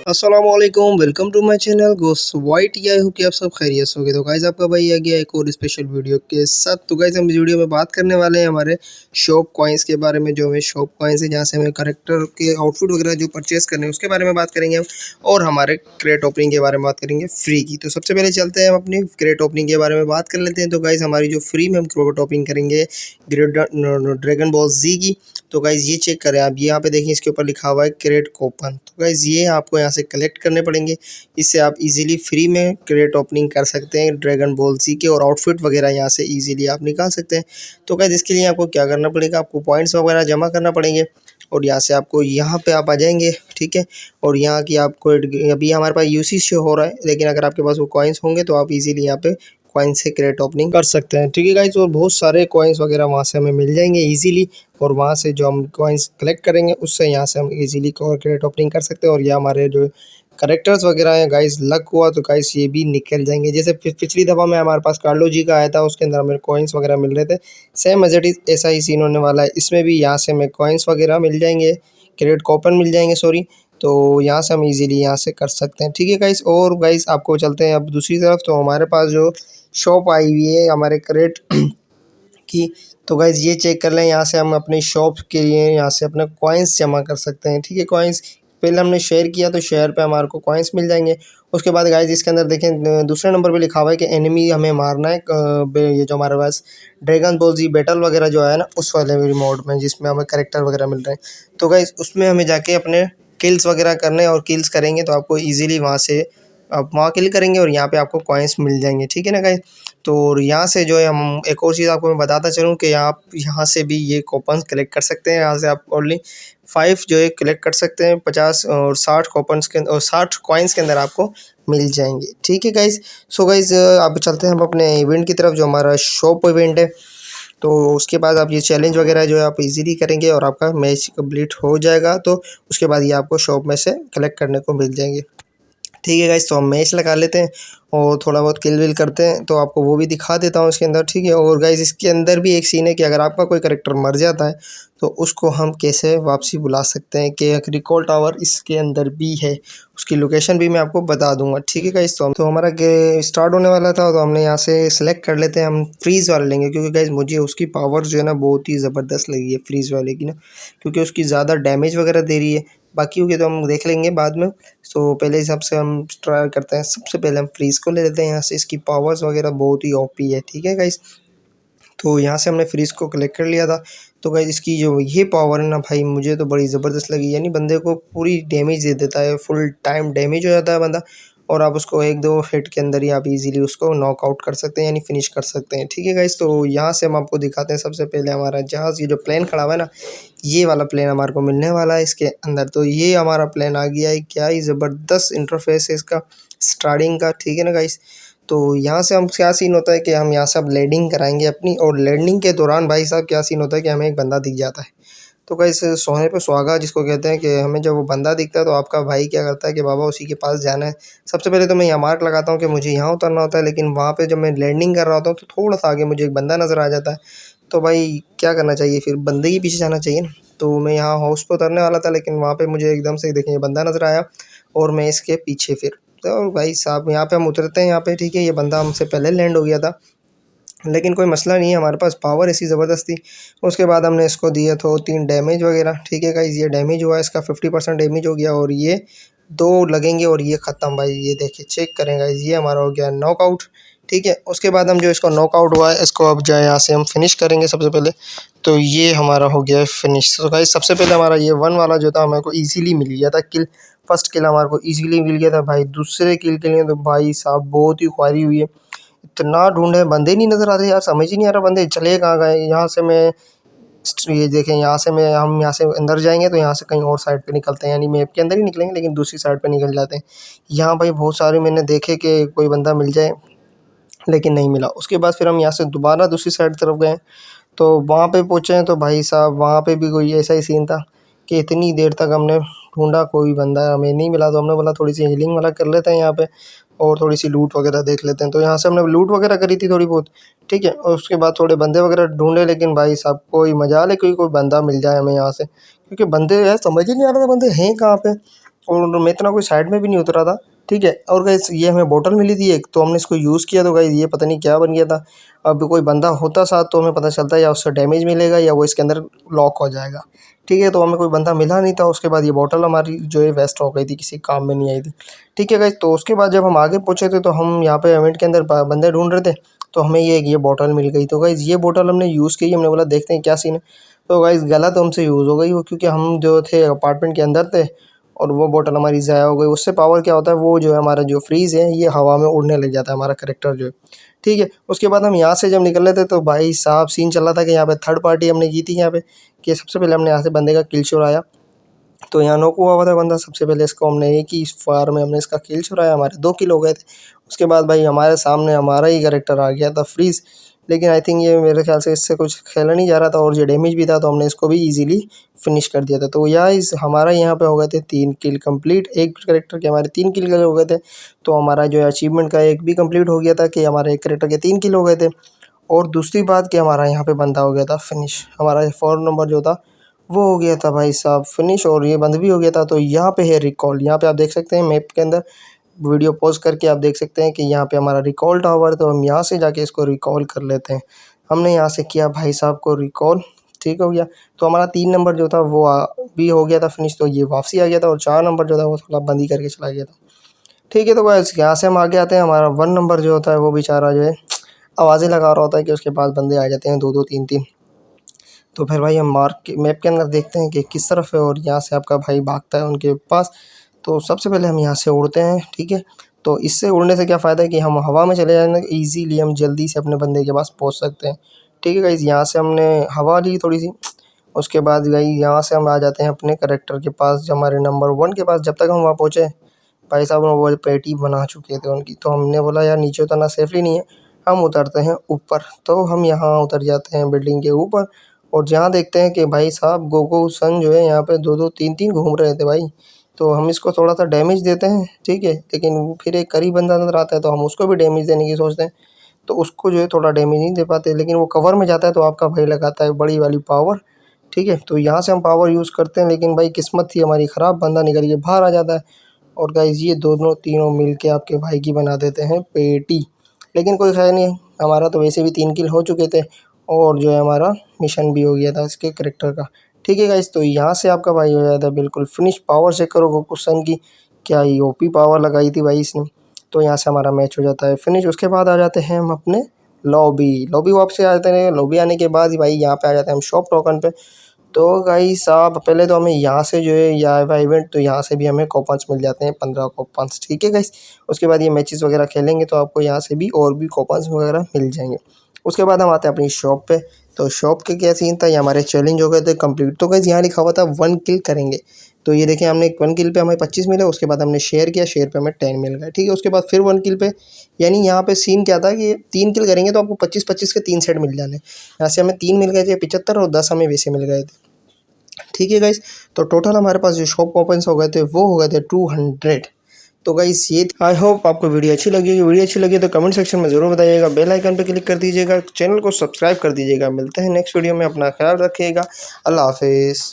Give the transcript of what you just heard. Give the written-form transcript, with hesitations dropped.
अस्सलामुअलैकुम, welcome to my channel ghost white. I hope कि आप सब खैरियत से होंगे। तो गाइस आपका भाई आ गया एक और स्पेशल वीडियो के साथ। तो गाइस हम इस वीडियो में बात करने वाले हैं हमारे शॉप कॉइन्स के बारे में। जो हमें शॉप कॉइन्स है जहाँ से हमें करेक्टर के आउटफिट वगैरह जो परचेस करने हैं उसके बारे में बात करेंगे हम। और हमारे क्रेट ओपनिंग के बारे में बात करेंगे फ्री की। तो सबसे पहले चलते हैं हम अपनी क्रेट ओपनिंग के बारे में बात कर लेते हैं। तो गाइस हमारी जो फ्री में हम क्रेट ओपनिंग करेंगे ड्रैगन बॉल जी की। तो गाइज ये चेक करें आप, यहाँ पे देखिए इसके ऊपर लिखा हुआ है क्रेट कूपन। तो गाइज ये आपको यहाँ से कलेक्ट करने पड़ेंगे। इससे आप इजीली फ्री में क्रेट ओपनिंग कर सकते हैं ड्रैगन बॉल जी के, और आउटफिट वगैरह यहाँ से इजीली आप निकाल सकते हैं। तो गाइज इसके लिए आपको क्या करना पड़ेगा, आपको पॉइंट्स वगैरह जमा करना पड़ेंगे। और यहाँ से आपको यहाँ पे आप आ जाएंगे, ठीक है। और यहाँ की आपको अभी हमारे पास यूसी शो हो रहा है, लेकिन अगर आपके पास वो कॉइन्स होंगे तो आप इजीली यहाँ पे कॉइन से क्रेट ओपनिंग कर सकते हैं, ठीक है गाइज। और बहुत सारे कॉइन्स वगैरह वहाँ से हमें मिल जाएंगे इजीली। और वहाँ से जो हम कॉइन्स कलेक्ट करेंगे उससे यहाँ से हम इजीली क्रेट ओपनिंग कर सकते हैं। और ये हमारे जो करेक्टर्स वगैरह हैं गाइस, लक हुआ तो गाइस ये भी निकल जाएंगे। जैसे पिछली दफ़ा में हमारे पास कार्लो जी का आया था, उसके अंदर हमें कॉइन्स वगैरह मिल रहे थे। सेम एज इट इज़ ऐसा ही सीन होने वाला है इसमें भी। यहाँ से हमें कॉइन्स वगैरह मिल जाएंगे, क्रेट कूपन मिल जाएंगे, सॉरी। तो यहाँ से हम इजीली यहाँ से कर सकते हैं, ठीक है गाइस। और गाइस आपको चलते हैं अब दूसरी तरफ। तो हमारे पास जो शॉप आई हुई है हमारे क्रेट की, तो गाइज़ ये चेक कर लें। यहाँ से हम अपनी शॉप के लिए यहाँ से अपने कॉइन्स जमा कर सकते हैं, ठीक है। कॉइन्स पहले हमने शेयर किया तो शेयर पे हमारे को कॉइन्स मिल जाएंगे। उसके बाद गाइज़ इसके अंदर देखें दूसरे नंबर पे लिखा हुआ है कि एनिमी हमें मारना है। ये जो हमारे पास ड्रैगन बॉल जी बैटल वगैरह जो है ना, उस वाले मोड में जिसमें हमें करेक्टर वगैरह मिल रहे हैं। तो गाइज़ उसमें हमें जाके अपने किल्स वगैरह करने, और किल्स करेंगे तो आपको ईजिली वहाँ से आप वहाँ किल करेंगे और यहाँ पे आपको कॉइन्स मिल जाएंगे, ठीक है ना गाइस। तो यहाँ से जो है हम एक और चीज़ आपको मैं बताता चलूँ कि आप यहाँ से भी ये कूपन्स कलेक्ट कर सकते हैं। यहाँ से आप ओनली 5 जो है कलेक्ट कर सकते हैं। 50 और 60 कूपन्स के और 60 कॉइन्स के अंदर आपको मिल जाएंगे, ठीक है गाइस। सो गाइस अब चलते हैं हम अपने इवेंट की तरफ, जो हमारा शॉप इवेंट है। तो उसके बाद आप ये चैलेंज वगैरह जो है आप इजीली करेंगे और आपका मैच कंप्लीट हो जाएगा। तो उसके बाद ये आपको शॉप में से कलेक्ट करने को मिल जाएंगे, ठीक है गाइस। तो हम मैच लगा लेते हैं और थोड़ा बहुत किल विल करते हैं, तो आपको वो भी दिखा देता हूँ इसके अंदर, ठीक है। और गाइस इसके अंदर भी एक सीन है कि अगर आपका कोई करेक्टर मर जाता है तो उसको हम कैसे वापसी बुला सकते हैं, कि एक रिकॉल टावर इसके अंदर भी है। उसकी लोकेशन भी मैं आपको बता दूंगा, ठीक है गाइस। तो हमारा स्टार्ट होने वाला था, तो हमने यहाँ से सिलेक्ट कर लेते हैं। हम फ्रीज़ वाला लेंगे क्योंकि गाइस मुझे उसकी पावर जो है ना बहुत ही ज़बरदस्त लगी है फ्रीज़ वाले की ना, क्योंकि उसकी ज़्यादा डैमेज वगैरह दे रही है। बाकी होगी तो हम देख लेंगे बाद में। तो पहले हिसाब से हम ट्राई करते हैं। सबसे पहले हम फ्रीज़ को ले लेते हैं यहाँ से। इसकी पावर्स वगैरह बहुत ही ओपी है, ठीक है गाइस। तो यहाँ से हमने फ्रीज़ को कलेक्ट कर लिया था। तो गाइस इसकी जो ये पावर है ना भाई, मुझे तो बड़ी ज़बरदस्त लगी। यानी बंदे को पूरी डैमेज दे देता है, फुल टाइम डैमेज हो जाता है बंदा, और आप उसको 1-2 हिट के अंदर ही आप इजीली उसको नॉकआउट कर सकते हैं, यानी फिनिश कर सकते हैं, ठीक है गाइस। तो यहाँ से हम आपको दिखाते हैं। सबसे पहले हमारा जहाज़, ये जो प्लेन खड़ा हुआ है ना, ये वाला प्लेन हमारे को मिलने वाला है इसके अंदर। तो ये हमारा प्लेन आ गया है। क्या ही ज़बरदस्त इंटरफेस है इसका स्टार्टिंग का, ठीक है ना गाइस। तो यहाँ से हम क्या सीन होता है कि हम यहाँ से अब लैंडिंग कराएंगे अपनी, और लैंडिंग के दौरान भाई साहब क्या सीन होता है कि हमें एक बंदा दिख जाता है। तो गाइस सोने पे सुहागा जिसको कहते हैं, कि हमें जब वो बंदा दिखता है तो आपका भाई क्या करता है कि बाबा उसी के पास जाना है। सबसे पहले तो मैं यहाँ मार्क लगाता हूँ कि मुझे यहाँ उतरना होता है, लेकिन वहाँ पे जब मैं लैंडिंग कर रहा होता हूँ तो थोड़ा सा आगे मुझे एक बंदा नज़र आ जाता है। तो भाई क्या करना चाहिए, फिर बंदे के पीछे जाना चाहिए ना। तो मैं यहाँ हाउस पे उतरने वाला था, लेकिन वहाँ पे मुझे एकदम से देखें ये बंदा नज़र आया, और मैं इसके पीछे फिर। तो भाई साहब यहाँ पे हम उतरते हैं यहाँ पे, ठीक है। ये बंदा हमसे पहले लैंड हो गया था, लेकिन कोई मसला नहीं है, हमारे पास पावर ऐसी ज़बरदस्त थी। उसके बाद हमने इसको दिए तो 3 डैमेज वगैरह, ठीक है गाइस। ये डैमेज हुआ, इसका 50% डैमेज हो गया, और ये 2 लगेंगे और ये ख़त्म भाई। ये देखिए चेक करें गाइस, ये हमारा हो गया नॉकआउट, ठीक है। उसके बाद हम जो इसको नॉकआउट हुआ है इसको अब जाए यहाँ से हम फिनिश करेंगे सबसे पहले। तो ये हमारा हो गया है फिनिश। तो गाइस सबसे पहले हमारा ये 1 वाला जो था हमें को ईज़िली मिल गया था किल। फर्स्ट किल हमारे को ईज़िली मिल गया था भाई। दूसरे किल के लिए तो भाई साहब बहुत ही ख्वारी हुई है। इतना ढूंढे बंदे नहीं नज़र आ रहे यार, समझ ही नहीं आ रहा बंदे चले कहाँ गए। यहाँ से मैं ये देखें, यहाँ से मैं हम यहाँ से अंदर जाएंगे तो यहाँ से कहीं और साइड पे निकलते हैं, यानी मैप के अंदर ही निकलेंगे लेकिन दूसरी साइड पे निकल जाते हैं। यहाँ भाई बहुत सारे मैंने देखे कि कोई बंदा मिल जाए, लेकिन नहीं मिला। उसके बाद फिर हम यहाँ से दोबारा दूसरी साइड तरफ गए, तो वहाँ पे पहुँचे हैं। तो भाई साहब वहाँ पे भी कोई ऐसा ही सीन था कि इतनी देर तक हमने ढूंढा, कोई बंदा हमें नहीं मिला। तो हमने बोला थोड़ी सी हीलिंग वाला कर लेते हैं यहाँ पे, और थोड़ी सी लूट वगैरह देख लेते हैं। तो यहाँ से हमने लूट वगैरह करी थी थोड़ी बहुत, ठीक है। और उसके बाद थोड़े बंदे वगैरह ढूंढे, लेकिन भाई साहब कोई मजाल है कोई कोई बंदा मिल जाए हमें यहाँ से, क्योंकि बंदे यार समझ ही नहीं आ रहा था बंदे हैं कहाँ पे। और मैं इतना कोई साइड में भी नहीं उतरा था, ठीक है। और गाइस ये हमें बोतल मिली थी एक, तो हमने इसको यूज़ किया तो गाइस ये पता नहीं क्या बन गया था। अब कोई बंदा होता साथ तो हमें पता चलता या उससे डैमेज मिलेगा या वो इसके अंदर लॉक हो जाएगा, ठीक है। तो हमें कोई बंदा मिला नहीं था, उसके बाद ये बोतल हमारी जो है वेस्ट हो गई थी, किसी काम में नहीं आई थी, ठीक है गाइस। तो उसके बाद जब हम आगे पहुँचे थे तो हम यहाँ पे इवेंट के अंदर बंदे ढूंढ रहे थे, तो हमें ये बोतल मिल गई। तो गाइस ये बोतल हमने यूज़ की, हमने बोला देखते हैं क्या सीन है। तो गाइस गलत हमसे यूज़ हो गई वो, क्योंकि हम जो थे अपार्टमेंट के अंदर थे और वो बोतल हमारी ज़ाया हो गई। उससे पावर क्या होता है, वो जो है हमारा जो फ्रीज़ है ये हवा में उड़ने लग जाता है हमारा करैक्टर जो है, ठीक है। उसके बाद हम यहाँ से जब निकल रहे थे तो भाई साहब सीन चल रहा था कि यहाँ पे थर्ड पार्टी हमने की थी यहाँ पे, कि सबसे पहले हमने यहाँ से बंदे का किल चुराया। तो यहाँ नॉक हुआ था बंदा सबसे पहले, इसको हमने एक ही फायर में हमने इसका किल चुराया, हमारे 2 किल हो गए थे। उसके बाद भाई हमारे सामने हमारा ही कैरेक्टर आ गया था फ्रीज़, लेकिन आई थिंक ये मेरे ख्याल से इससे कुछ खेला नहीं जा रहा था और ये डैमेज भी था, तो हमने इसको भी ईज़िली फिनिश कर दिया था। तो इस हमारा यहाँ पे हो गए थे 3 किल कंप्लीट, एक कैरेक्टर के हमारे 3 किल हो गए थे। तो हमारा जो है अचीवमेंट का एक भी कंप्लीट हो गया था कि हमारे एक कैरेक्टर के 3 किल हो गए थे। और दूसरी बात कि हमारा यहाँ पे बंदा हो गया था फिनिश, हमारा 4 नंबर जो था वो हो गया था भाई साहब फिनिश, और ये बंद भी हो गया था। तो यहाँ पे है रिकॉल, यहाँ पे आप देख सकते हैं मैप के अंदर, वीडियो पॉज करके आप देख सकते हैं कि यहाँ पे हमारा रिकॉल टावर है। तो हम यहाँ से जाके इसको रिकॉल कर लेते हैं। हमने यहाँ से किया भाई साहब को रिकॉल, ठीक हो गया। तो हमारा 3 नंबर जो था वो भी हो गया था फिनिश, तो ये वापसी आ गया था। और 4 नंबर जो था वो थोड़ा बंद ही करके चला गया था, ठीक है। तो बस यहाँ से हम आगे आते हैं, हमारा 1 नंबर जो होता है वो बेचारा जो है आवाज़ें लगा रहा होता है कि उसके पास बंदे आ जाते हैं 2-2 3-3। तो फिर भाई हम मार्क के मैप के अंदर देखते हैं कि किस तरफ है, और यहाँ से आपका भाई भागता है उनके पास। तो सबसे पहले हम यहाँ से उड़ते हैं, ठीक है। तो इससे उड़ने से क्या फ़ायदा है कि हम हवा में चले जाएंगे, ईज़िली हम जल्दी से अपने बंदे के पास पहुँच सकते हैं, ठीक है गाइज़। यहाँ से हमने हवा ली थोड़ी सी, उसके बाद गाइज़ यहाँ से हम आ जाते हैं अपने करेक्टर के पास, जो हमारे नंबर 1 के पास। जब तक हम वहाँ पहुँचे भाई साहब वो पेटी बना चुके थे उनकी, तो हमने बोला यार नीचे उतरना सेफली नहीं है, हम उतरते हैं ऊपर। तो हम यहाँ उतर जाते हैं बिल्डिंग के ऊपर, और जहाँ देखते हैं कि भाई साहब गोगो सन जो है यहाँ पे 2-2 3-3 घूम रहे थे भाई। तो हम इसको थोड़ा सा डैमेज देते हैं, ठीक है। लेकिन वो फिर एक करीब बंदा नजर आता है तो हम उसको भी डैमेज देने की सोचते हैं, तो उसको जो है थोड़ा डैमेज नहीं दे पाते, लेकिन वो कवर में जाता है तो आपका भाई लगाता है बड़ी वाली पावर, ठीक है। तो यहाँ से हम पावर यूज़ करते हैं, लेकिन भाई किस्मत थी हमारी ख़राब, बंदा निकल के बाहर आ जाता है। और गाइज़ ये दोनों तीनों मिल के आपके भाई की बना देते हैं पेटी। लेकिन कोई खैर नहीं, हमारा तो वैसे भी 3 किल हो चुके थे, और जो है हमारा मिशन भी हो गया था इसके करैक्टर का, ठीक है गाइज़। तो यहाँ से आपका भाई हो जाता है बिल्कुल फिनिश। पावर चेक करो गोकू सन की, क्या ही ओपी पावर लगाई थी भाई इसने। तो यहाँ से हमारा मैच हो जाता है फिनिश। उसके बाद आ जाते हैं हम अपने लॉबी वापस आ जाते हैं। लॉबी आने के बाद ही भाई यहाँ पे आ जाते हैं हम शॉप टोकन पे। तो गाइस साहब पहले तो हमें यहाँ से जो है या इवेंट, तो यहाँ से भी हमें कूपन्स मिल जाते हैं 15 कूपन्स, ठीक है गाइस। उसके बाद ये मैचेस वगैरह खेलेंगे तो आपको यहाँ से भी और भी कूपन्स वगैरह मिल जाएंगे। उसके बाद हम आते हैं अपनी शॉप पे। तो शॉप के क्या सीन था, ये हमारे चैलेंज हो गए थे कंप्लीट। तो गाइस यहाँ लिखा हुआ था 1 किल करेंगे, तो ये देखिए हमने 1 किल पे हमें 25 मिले। उसके बाद हमने शेयर किया, शेयर पे हमें 10 मिल गए, ठीक है। उसके बाद फिर 1 किल पे, यानी यहाँ पे सीन क्या था कि 3 किल करेंगे तो आपको 25-25 के 3 सेट मिल जाने। यहाँ से हमें 3 मिल गए थे 75, और 10 हमें वैसे मिल गए थे, ठीक है गाइस। तो टोटल हमारे पास जो शॉप कूपन्स हो गए थे वो हो गए थे 200। तो गाइस ये आई होप आपको वीडियो अच्छी लगी होगी। वीडियो अच्छी लगी तो कमेंट सेक्शन में ज़रूर बताइएगा, बेल आइकन पे क्लिक कर दीजिएगा, चैनल को सब्सक्राइब कर दीजिएगा। मिलते हैं नेक्स्ट वीडियो में, अपना ख्याल रखिएगा, अल्लाह हाफिज़।